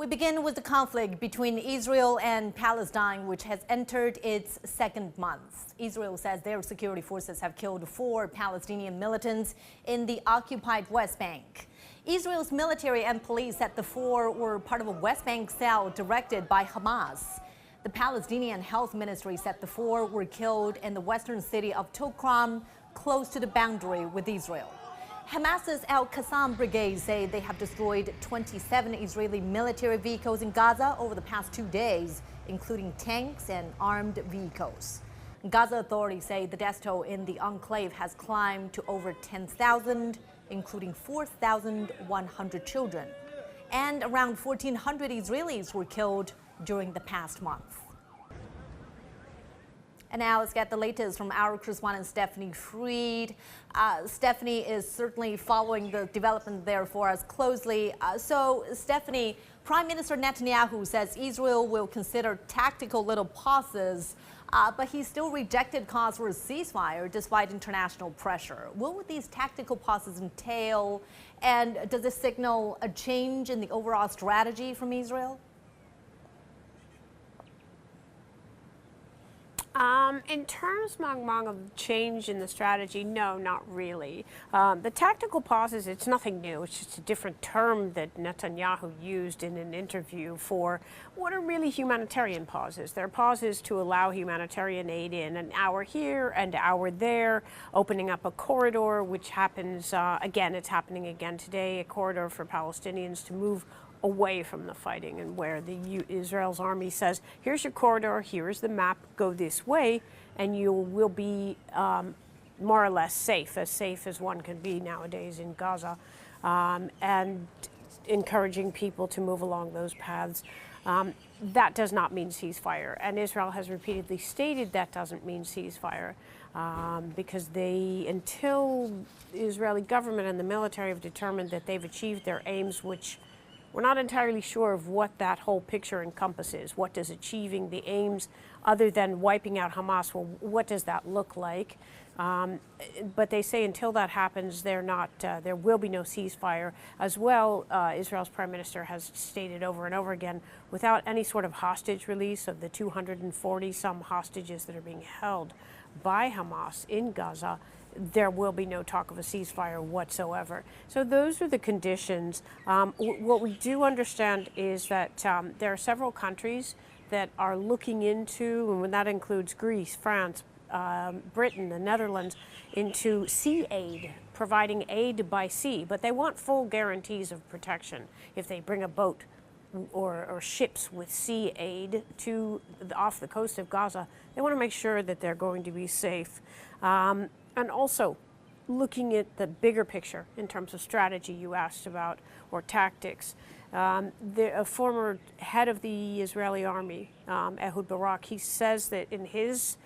We begin with the conflict between Israel and Palestine, which has entered its second month. Israel says their security forces have killed 4 Palestinian militants in the occupied West Bank. Israel's military and police said the 4 were part of a West Bank cell directed by Hamas. The Palestinian Health Ministry said the 4 were killed in the western city of Tulkarm, close to the boundary with Israel. Hamas's Al-Qassam brigade say they have destroyed 27 Israeli military vehicles in Gaza over the past 2 days, including tanks and armed vehicles. Gaza authorities say the death toll in the enclave has climbed to over 10,000, including 4,100 children. And around 1,400 Israelis were killed during the past month. And now let's get the latest from our correspondent Stephanie Freed. Stephanie is certainly following the development there for us closely. So Stephanie, Prime Minister Netanyahu says Israel will consider tactical little pauses, but he still rejected calls for a ceasefire despite international pressure. What would these tactical pauses entail? And does this signal a change in the overall strategy from Israel? In terms, Mong, of change in the strategy, no, not really. The tactical pauses, it's nothing new. It's just a different term that Netanyahu used in an interview for what are really humanitarian pauses. They're pauses to allow humanitarian aid in an hour here and an hour there, opening up a corridor, which happens, again, it's happening again today, a corridor for Palestinians to move away from the fighting, and where Israel's army says, here's your corridor, here's the map, go this way, and you will be more or less safe as one can be nowadays in Gaza, and encouraging people to move along those paths. That does not mean ceasefire, and Israel has repeatedly stated that doesn't mean ceasefire, because until the Israeli government and the military have determined that they've achieved their aims, which we're not entirely sure of what that whole picture encompasses. What does achieving the aims, other than wiping out Hamas, well, what does that look like? But they say until that happens, there will be no ceasefire. As well, Israel's prime minister has stated over and over again, without any sort of hostage release of the 240 some hostages that are being held by Hamas in Gaza, there will be no talk of a ceasefire whatsoever. So those are the conditions. What we do understand is that there are several countries that are looking into, and that includes Greece, France, Britain, the Netherlands, into sea aid, providing aid by sea, but they want full guarantees of protection. If they bring a boat or ships with sea aid off the coast of Gaza, they want to make sure that they're going to be safe. And also looking at the bigger picture in terms of strategy you asked about, or tactics. A former head of the Israeli army, Ehud Barak, he says that in his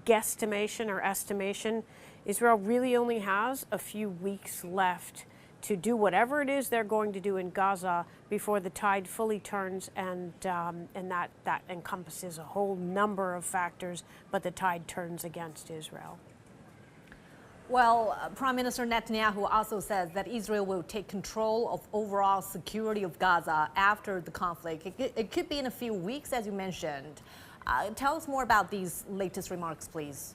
guesstimation or estimation, Israel really only has a few weeks left to do whatever it is they're going to do in Gaza before the tide fully turns, and that encompasses a whole number of factors, but the tide turns against Israel. Well, Prime Minister Netanyahu also says that Israel will take control of overall security of Gaza after the conflict. It could be in a few weeks, as you mentioned. Tell us more about these latest remarks, please.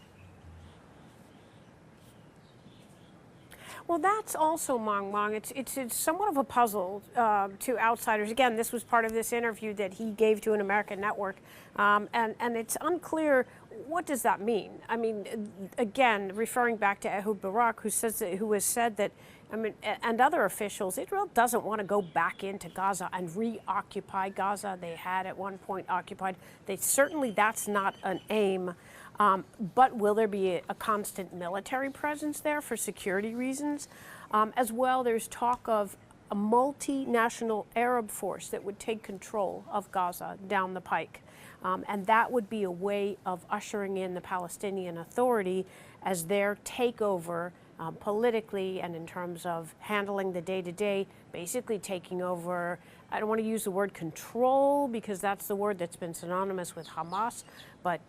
Well, that's also, Mong. It's somewhat of a puzzle to outsiders. Again, this was part of this interview that he gave to an American network, and it's unclear what does that mean. I mean, again, referring back to Ehud Barak, who has said that, I mean, and other officials, Israel doesn't want to go back into Gaza and reoccupy Gaza. They had at one point occupied. That's not an aim. But will there be a constant military presence there for security reasons? As well, there's talk of a multinational Arab force that would take control of Gaza down the pike. And that would be a way of ushering in the Palestinian Authority as their takeover politically and in terms of handling the day-to-day, basically taking over. I don't want to use the word control because that's the word that's been synonymous with Hamas, but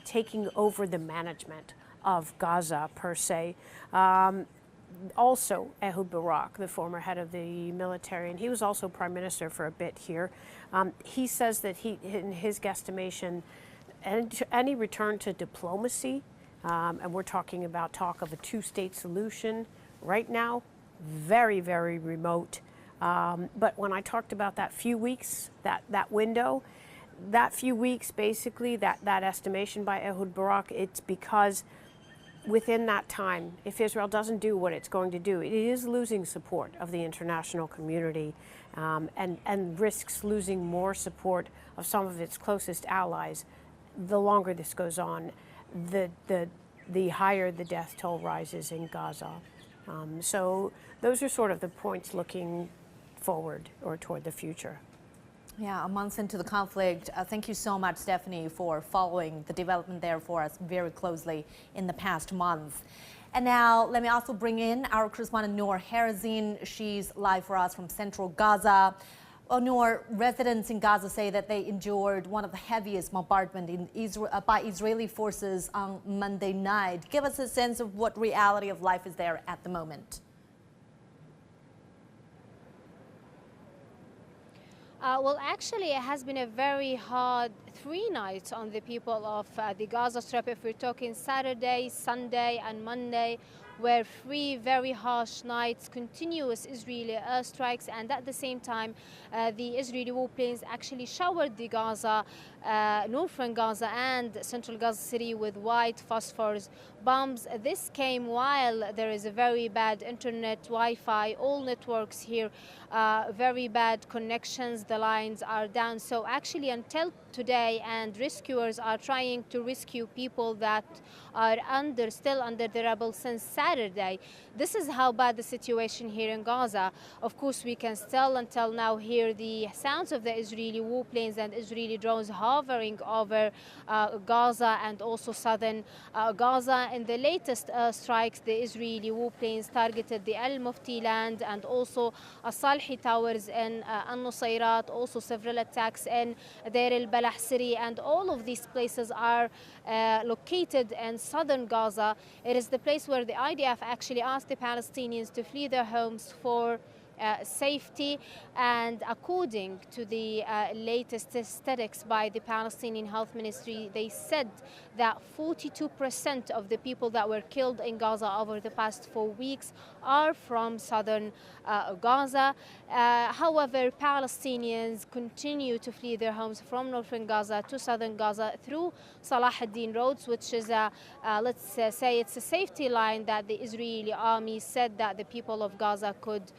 taking over the management of Gaza per se. Also, Ehud Barak, the former head of the military, and he was also prime minister for a bit here. He says that in his guesstimation, any return to diplomacy, and we're talking about talk of a two-state solution right now, very, very remote. But when I talked about that few weeks, that window, that few weeks, basically, that estimation by Ehud Barak, it's because within that time, if Israel doesn't do what it's going to do, it is losing support of the international community and risks losing more support of some of its closest allies. The longer this goes on, the higher the death toll rises in Gaza. So those are sort of the points looking forward or toward the future. Yeah, a month into the conflict. Thank you so much, Stephanie, for following the development there for us very closely in the past month. And now let me also bring in our correspondent Noor Harazin. She's live for us from central Gaza. Well, Noor, residents in Gaza say that they endured one of the heaviest bombardment by Israeli forces on Monday night. Give us a sense of what reality of life is there at the moment. Well, actually, it has been a very hard 3 nights on the people of the Gaza Strip. If we're talking Saturday, Sunday, and Monday, were 3 very harsh nights, continuous Israeli airstrikes, and at the same time, the Israeli warplanes actually showered the Gaza, northern Gaza and central Gaza City with white phosphorus bombs. This came while there is a very bad internet, Wi-Fi, all networks here, very bad connections, the lines are down. So actually until today, and rescuers are trying to rescue people that are still under the rubble since Saturday. This is how bad the situation here in Gaza. Of course, we can still until now hear the sounds of the Israeli warplanes and Israeli drones hovering over Gaza and also southern Gaza. In the latest strikes, the Israeli warplanes targeted the Al Mufti land and also Salhi towers in Al-Nusayrat, also several attacks in Deir al-Balah city, and all of these places are located in southern Gaza. It is the place where the IDF actually asked the Palestinians to flee their homes for safety, and according to the latest statistics by the Palestinian Health Ministry, they said that 42% of the people that were killed in Gaza over the past 4 weeks are from southern Gaza. However, Palestinians continue to flee their homes from northern Gaza to southern Gaza through Salah ad-Din roads, which is let's say it's a safety line that the Israeli army said that the people of Gaza could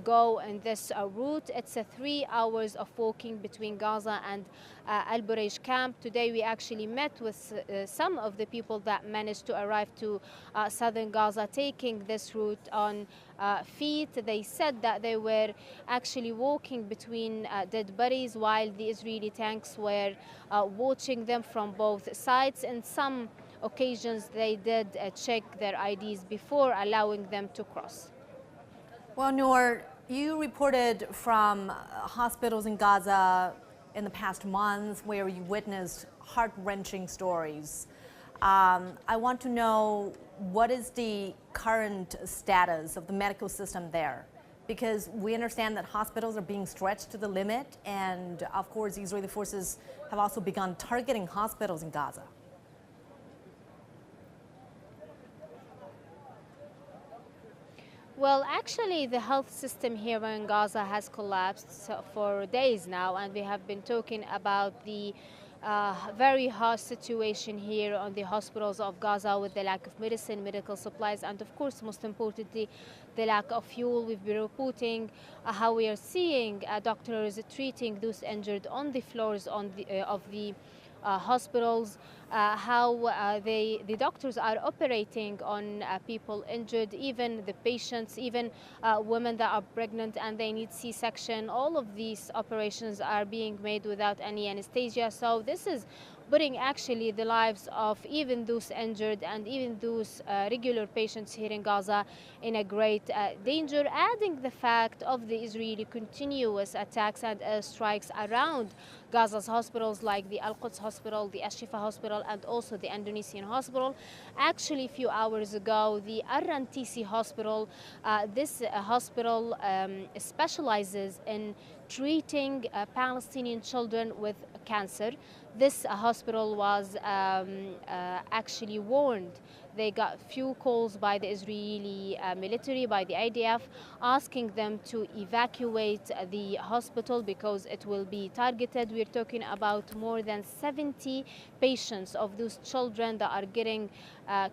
go in this route. It's 3 hours of walking between Gaza and Al-Bureij camp. Today we actually met with some of the people that managed to arrive to southern Gaza taking this route on feet. They said that they were actually walking between dead bodies while the Israeli tanks were watching them from both sides. In some occasions they did check their IDs before allowing them to cross. Well, Noor, you reported from hospitals in Gaza in the past month where you witnessed heart-wrenching stories. I want to know, what is the current status of the medical system there? Because we understand that hospitals are being stretched to the limit, and of course Israeli forces have also begun targeting hospitals in Gaza. Well, actually, the health system here in Gaza has collapsed for days now, and we have been talking about the very harsh situation here on the hospitals of Gaza with the lack of medicine, medical supplies, and of course, most importantly, the lack of fuel. We've been reporting how we are seeing doctors treating those injured on the floors of the hospitals, how the doctors are operating on people injured, even the patients, even women that are pregnant and they need C-section. All of these operations are being made without any anesthesia. So this is putting actually the lives of even those injured and even those regular patients here in Gaza in a great danger, adding the fact of the Israeli continuous attacks and strikes around Gaza's hospitals like the Al-Quds hospital, the Al-Shifa hospital, hospital and also the Indonesian hospital. Actually, a few hours ago, the Al-Run hospital, this hospital specializes in treating Palestinian children with cancer. This hospital was actually warned. They got few calls by the Israeli military, by the IDF, asking them to evacuate the hospital because it will be targeted. We're talking about more than 70 patients of those children that are getting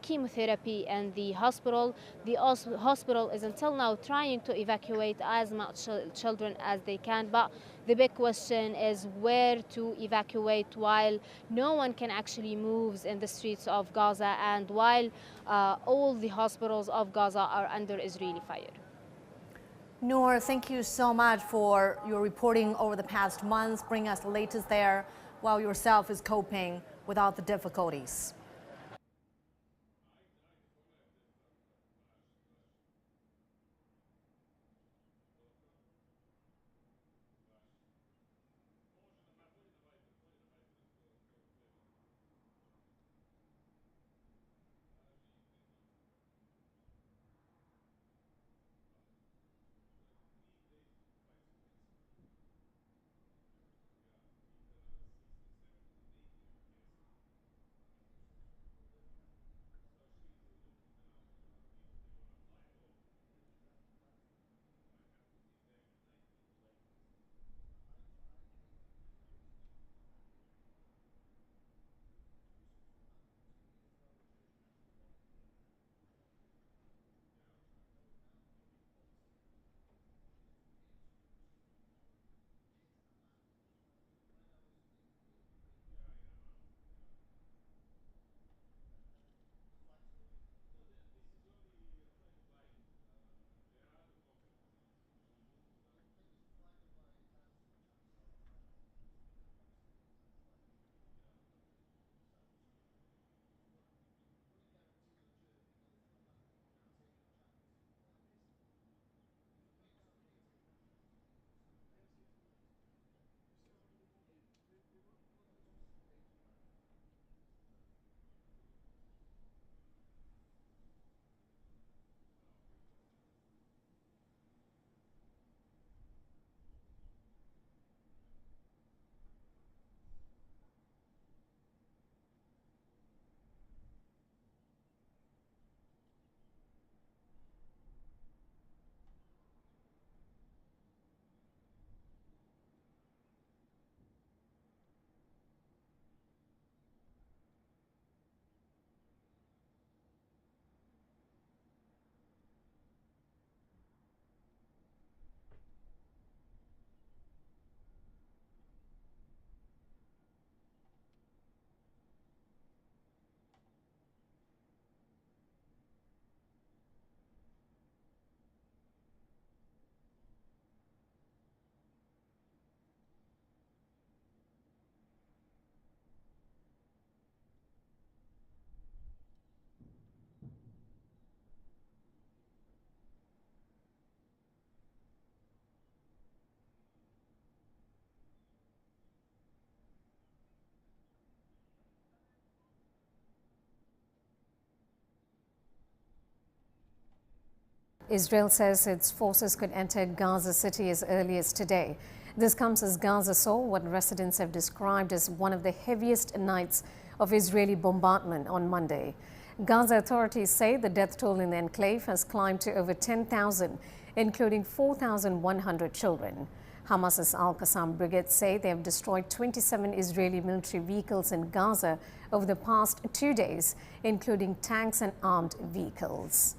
chemotherapy in the hospital. The hospital is until now trying to evacuate as much children as they can, but the big question is where to evacuate while no one can actually move in the streets of Gaza and while all the hospitals of Gaza are under Israeli fire. Noor, thank you so much for your reporting over the past months, bringing us the latest there while yourself is coping with all the difficulties. Israel says its forces could enter Gaza City as early as today. This comes as Gaza saw what residents have described as one of the heaviest nights of Israeli bombardment on Monday. Gaza authorities say the death toll in the enclave has climbed to over 10,000, including 4,100 children. Hamas's Al-Qassam brigade say they have destroyed 27 Israeli military vehicles in Gaza over the past 2 days, including tanks and armed vehicles.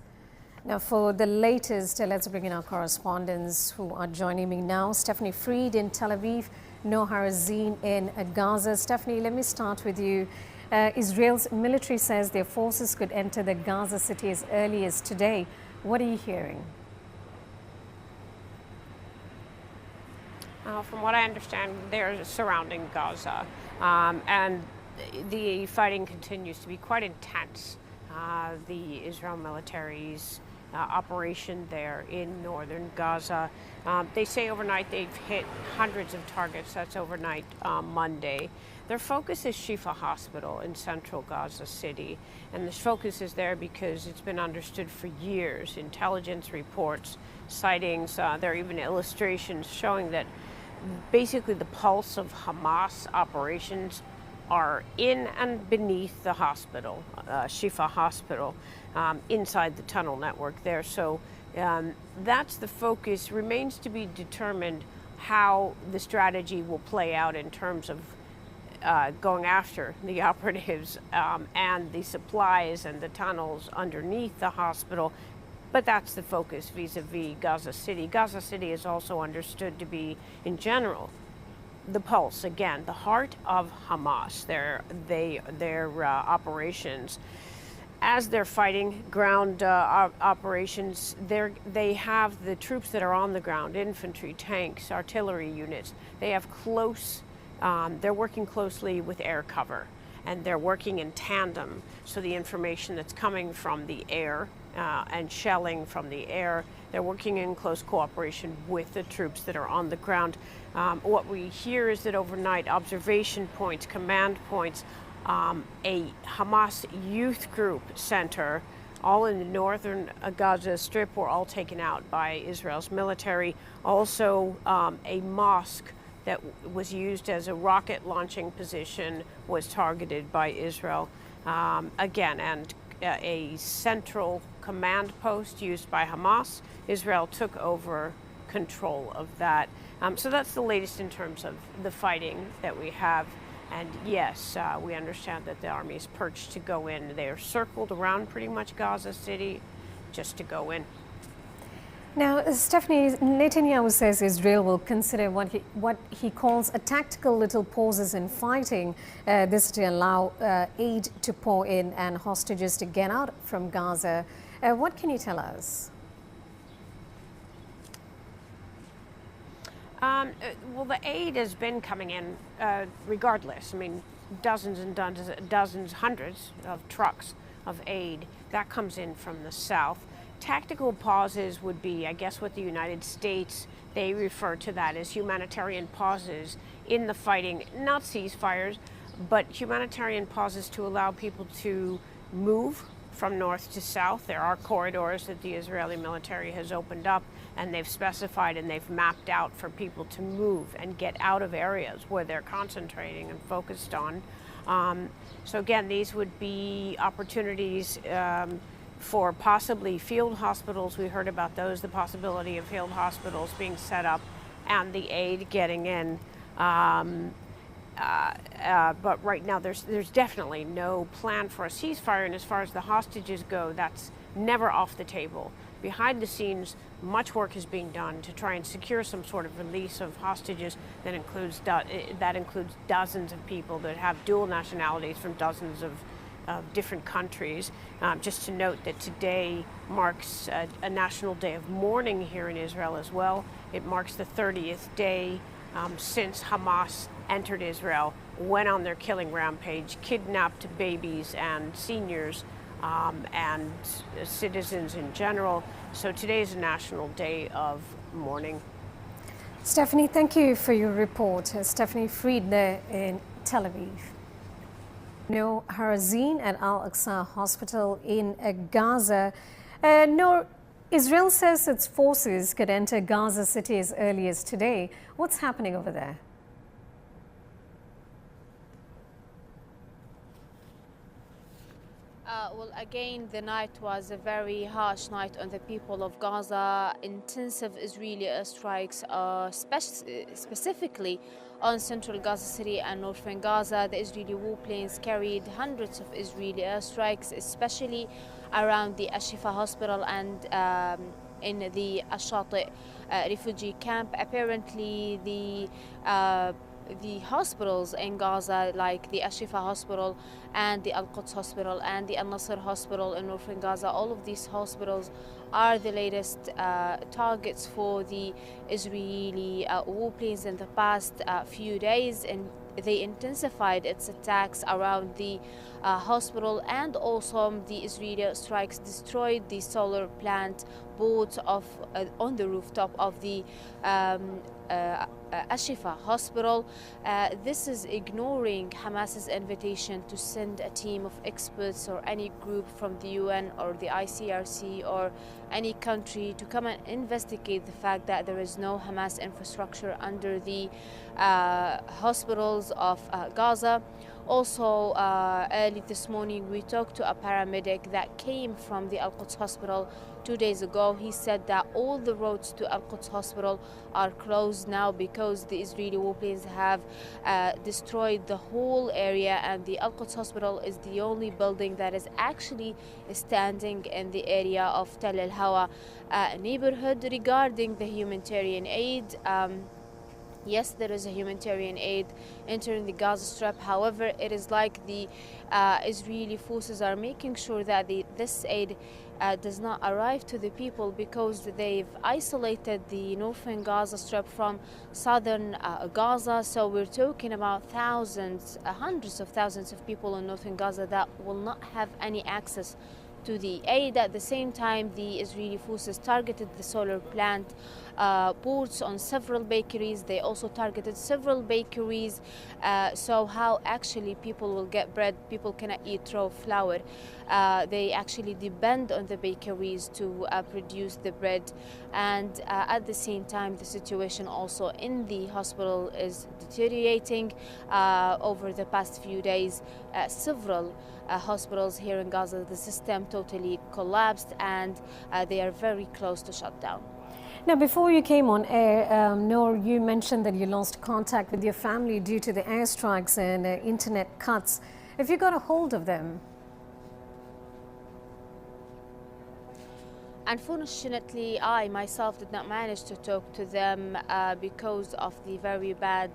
Now, for the latest, let's bring in our correspondents who are joining me now. Stephanie Freed in Tel Aviv, Noor Harazin in Gaza. Stephanie, let me start with you. Israel's military says their forces could enter the Gaza city as early as today. What are you hearing? From what I understand, they're surrounding Gaza, and the fighting continues to be quite intense. The Israel military's operation there in northern Gaza. They say overnight they've hit hundreds of targets. That's overnight Monday. Their focus is Shifa Hospital in central Gaza City. And this focus is there because it's been understood for years. Intelligence reports, sightings, there are even illustrations showing that basically the pulse of Hamas operations are in and beneath the hospital, Shifa Hospital, inside the tunnel network there. So that's the focus. Remains to be determined how the strategy will play out in terms of going after the operatives and the supplies and the tunnels underneath the hospital. But that's the focus vis-a-vis Gaza City. Gaza City is also understood to be, in general, the pulse, again, the heart of Hamas, their operations. As they're fighting ground operations, they have the troops that are on the ground, infantry, tanks, artillery units. They have they're working closely with air cover, and they're working in tandem. So the information that's coming from the air and shelling from the air, they're working in close cooperation with the troops that are on the ground. What we hear is that overnight observation points, command points, a Hamas youth group center, all in the northern Gaza Strip, were all taken out by Israel's military. Also, a mosque that was used as a rocket launching position was targeted by Israel again, and a central command post used by Hamas. Israel took over control of that. So that's the latest in terms of the fighting that we have. And yes, we understand that the army is perched to go in. They are circled around pretty much Gaza City just to go in. Now, Stephanie, Netanyahu says Israel will consider what he calls a tactical little pauses in fighting, this to allow aid to pour in and hostages to get out from Gaza. What can you tell us? Well, the aid has been coming in regardless. I mean, dozens and dozens, hundreds of trucks of aid that comes in from the south. Tactical pauses would be, I guess, what the United States, they refer to that as humanitarian pauses in the fighting, not ceasefires, but humanitarian pauses to allow people to move from north to south. There are corridors that the Israeli military has opened up, and they've specified and they've mapped out for people to move and get out of areas where they're concentrating and focused on. So again, these would be opportunities for possibly field hospitals. We heard about those, the possibility of field hospitals being set up and the aid getting in. But right now there's definitely no plan for a ceasefire, and as far as the hostages go, that's never off the table. Behind the scenes, much work is being done to try and secure some sort of release of hostages that includes dozens of people that have dual nationalities from dozens of different countries. Just to note that today marks a national day of mourning here in Israel as well. It marks the 30th day since Hamas entered Israel, went on their killing rampage, kidnapped babies and seniors and citizens in general. So today is a national day of mourning. Stephanie, thank you for your report. Stephanie Fried there in Tel Aviv. No, Harazin at Al-Aqsa Hospital in Gaza. No, Israel says its forces could enter Gaza City as early as today. What's happening over there? Well, again, the night was a very harsh night on the people of Gaza. Intensive Israeli airstrikes, specifically on central Gaza City and northern Gaza. The Israeli warplanes carried hundreds of Israeli airstrikes, especially around the Shifa hospital and in the Al-Shati refugee camp. Apparently, the hospitals in Gaza, like the Shifa hospital and the Al-Quds hospital and the Al-Nasr hospital in northern Gaza, all of these hospitals are the latest targets for the Israeli warplanes in the past few days. And they intensified its attacks around the hospital, and also the Israeli strikes destroyed the solar plant boats on the rooftop of the Ashifa hospital. This is ignoring Hamas's invitation to send a team of experts or any group from the UN or the ICRC or any country to come and investigate the fact that there is no Hamas infrastructure under the hospitals of Gaza. Also, early this morning, we talked to a paramedic that came from the Al-Quds hospital 2 days ago. He said that all the roads to Al-Quds hospital are closed now because the Israeli warplanes have destroyed the whole area, and the Al-Quds hospital is the only building that is actually standing in the area of Tel El-Hawa neighborhood. Regarding the humanitarian aid, yes, there is a humanitarian aid entering the Gaza Strip. However, it is like the Israeli forces are making sure that this aid does not arrive to the people because they've isolated the northern Gaza Strip from southern Gaza. So we're talking about thousands, hundreds of thousands of people in northern Gaza that will not have any access to the aid. At the same time, the Israeli forces targeted the solar plant ports on several bakeries. They also targeted several bakeries. So how actually people will get bread? People cannot eat raw flour. They actually depend on the bakeries to produce the bread. And at the same time, the situation also in the hospital is deteriorating. Over the past few days, several hospitals here in Gaza, the system totally collapsed, and they are very close to shut down. Now, before you came on air, Noor, you mentioned that you lost contact with your family due to the airstrikes and internet cuts. Have you got a hold of them? Unfortunately, I myself did not manage to talk to them because of the very bad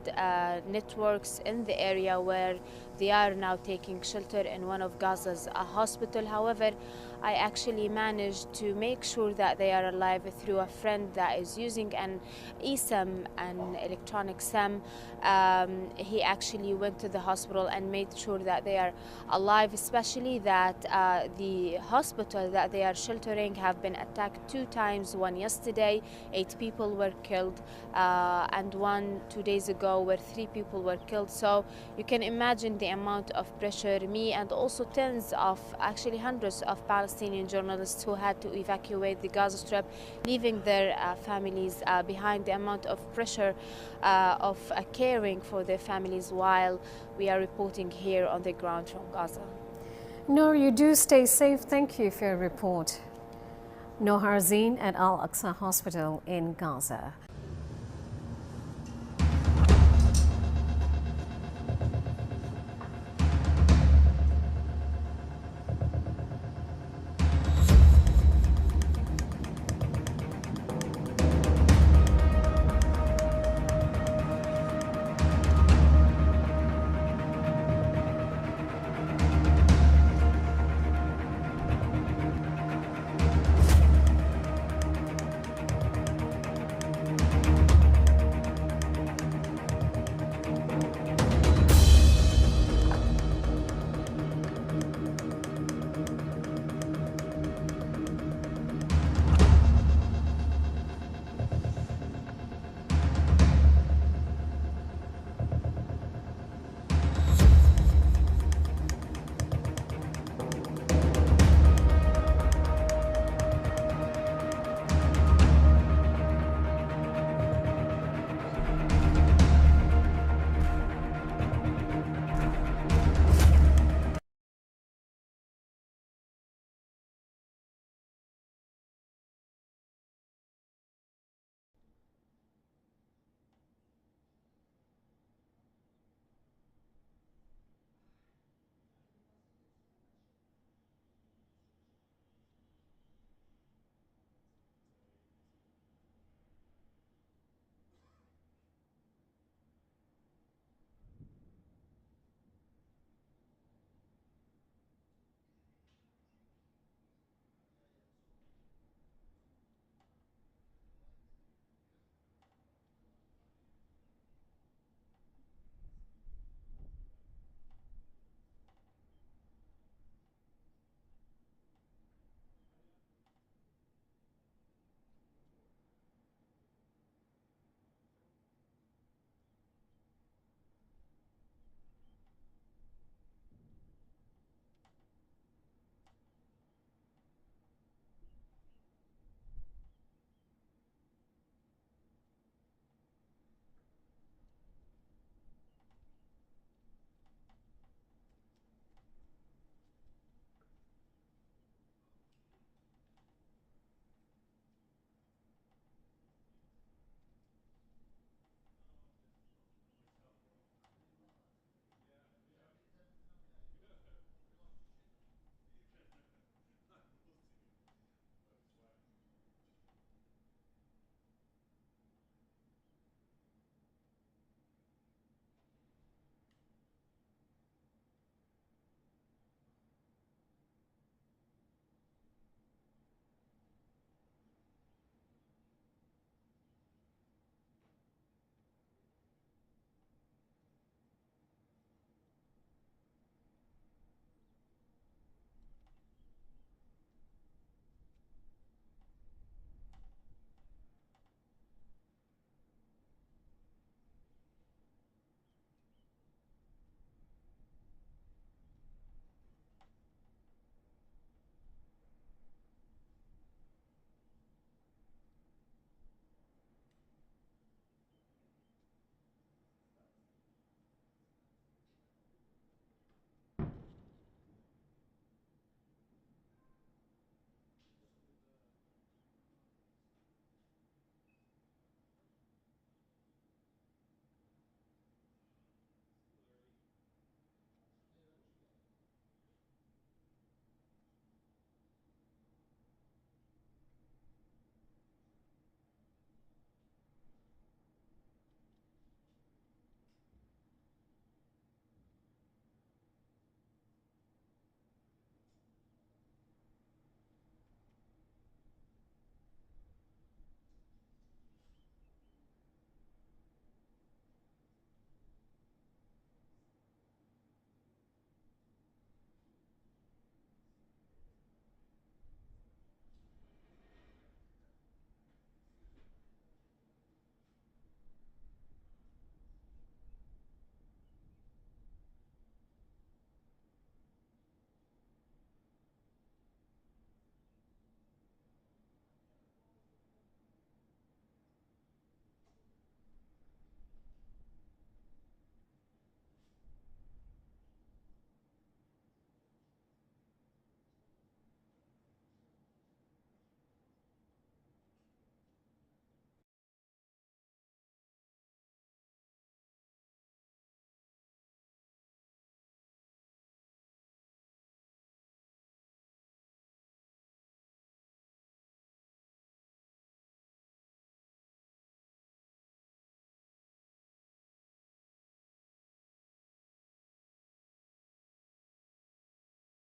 networks in the area where they are now taking shelter in one of Gaza's hospital. However, I actually managed to make sure that they are alive through a friend that is using an eSIM, an electronic SIM. He actually went to the hospital and made sure that they are alive, especially that the hospital that they are sheltering have been attacked 2 times, one yesterday, 8 people were killed, and one 2 days ago where 3 people were killed. So you can imagine the amount of pressure. Me and also tens of, actually hundreds of Palestinian journalists who had to evacuate the Gaza Strip, leaving their families behind, the amount of pressure of caring for their families while we are reporting here on the ground from Gaza. Noor, you do stay safe. Thank you for your report. Noor Harzin at Al-Aqsa Hospital in Gaza.